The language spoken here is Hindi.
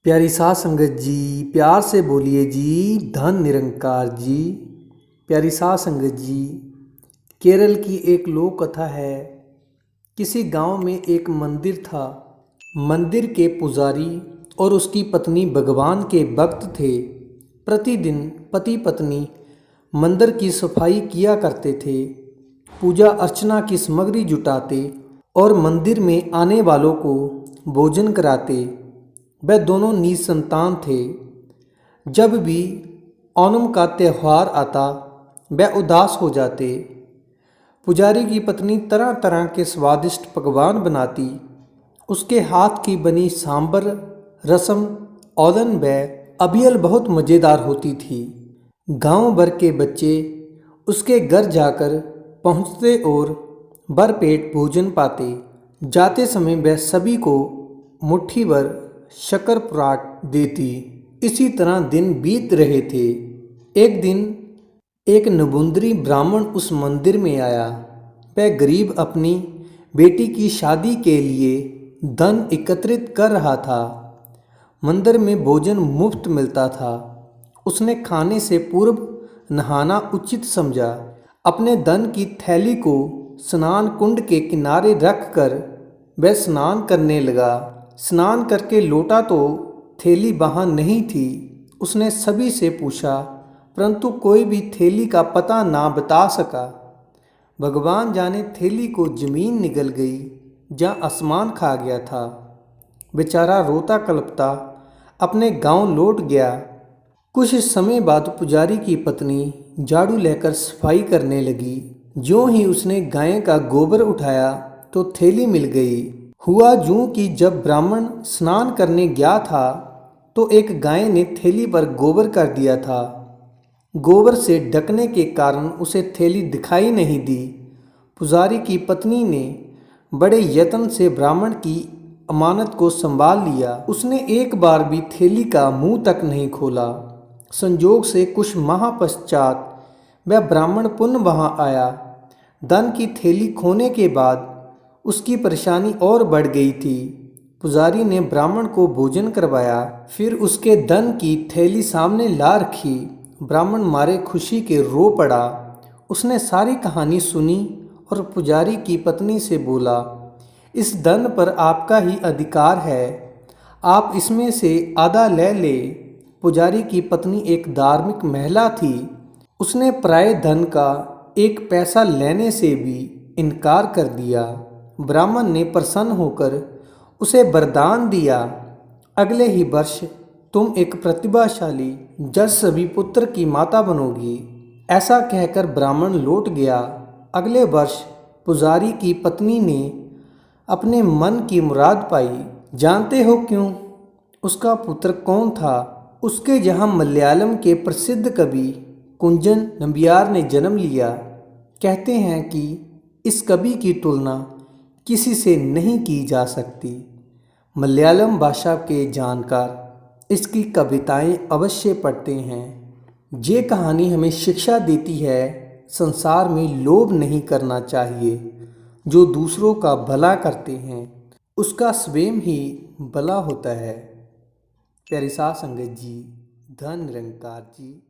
प्यारी साध संगत जी, प्यार से बोलिए जी, धन निरंकार जी। प्यारी साध संगत जी, केरल की एक लोक कथा है। किसी गांव में एक मंदिर था। मंदिर के पुजारी और उसकी पत्नी भगवान के भक्त थे। प्रतिदिन पति पत्नी मंदिर की सफाई किया करते थे, पूजा अर्चना की सामग्री जुटाते और मंदिर में आने वालों को भोजन कराते। वह दोनों निसंतान थे। जब भी ओणम का त्यौहार आता, वह उदास हो जाते। पुजारी की पत्नी तरह तरह के स्वादिष्ट पकवान बनाती। उसके हाथ की बनी सांबर, रसम, ओलन व अवियल बहुत मज़ेदार होती थी। गांव भर के बच्चे उसके घर जाकर पहुंचते और भरपेट भोजन पाते। जाते समय वह सभी को मुट्ठी भर शक्कर पराठ देती। इसी तरह दिन बीत रहे थे। एक दिन एक नबुंदरी ब्राह्मण उस मंदिर में आया। वह गरीब अपनी बेटी की शादी के लिए धन एकत्रित कर रहा था। मंदिर में भोजन मुफ्त मिलता था। उसने खाने से पूर्व नहाना उचित समझा। अपने धन की थैली को स्नान कुंड के किनारे रखकर वह स्नान करने लगा। स्नान करके लौटा तो थैली वहाँ नहीं थी। उसने सभी से पूछा, परंतु कोई भी थैली का पता ना बता सका। भगवान जाने थैली को जमीन निगल गई या आसमान खा गया था। बेचारा रोता कलपता अपने गांव लौट गया। कुछ समय बाद पुजारी की पत्नी झाड़ू लेकर सफाई करने लगी। ज्यों ही उसने गाय का गोबर उठाया तो थैली मिल गई। हुआ यूं कि जब ब्राह्मण स्नान करने गया था तो एक गाय ने थैली पर गोबर कर दिया था। गोबर से ढकने के कारण उसे थैली दिखाई नहीं दी। पुजारी की पत्नी ने बड़े यत्न से ब्राह्मण की अमानत को संभाल लिया। उसने एक बार भी थैली का मुंह तक नहीं खोला। संजोग से कुछ माह पश्चात वह ब्राह्मण पुनः वहां आया। धन की थैली खोने के बाद उसकी परेशानी और बढ़ गई थी। पुजारी ने ब्राह्मण को भोजन करवाया, फिर उसके धन की थैली सामने ला रखी। ब्राह्मण मारे खुशी के रो पड़ा। उसने सारी कहानी सुनी और पुजारी की पत्नी से बोला, इस धन पर आपका ही अधिकार है, आप इसमें से आधा ले ले। पुजारी की पत्नी एक धार्मिक महिला थी। उसने पराये धन का एक पैसा लेने से भी इनकार कर दिया। ब्राह्मण ने प्रसन्न होकर उसे वरदान दिया, अगले ही वर्ष तुम एक प्रतिभाशाली यशस्वी पुत्र की माता बनोगी। ऐसा कहकर ब्राह्मण लौट गया। अगले वर्ष पुजारी की पत्नी ने अपने मन की मुराद पाई। जानते हो क्यों? उसका पुत्र कौन था? उसके जहाँ मलयालम के प्रसिद्ध कवि कुंजन नंबियार ने जन्म लिया। कहते हैं कि इस कवि की तुलना किसी से नहीं की जा सकती। मलयालम भाषा के जानकार इसकी कविताएं अवश्य पढ़ते हैं। ये कहानी हमें शिक्षा देती है, संसार में लोभ नहीं करना चाहिए। जो दूसरों का भला करते हैं उसका स्वयं ही भला होता है। प्यारी साध संगत जी, धन निरंकार जी।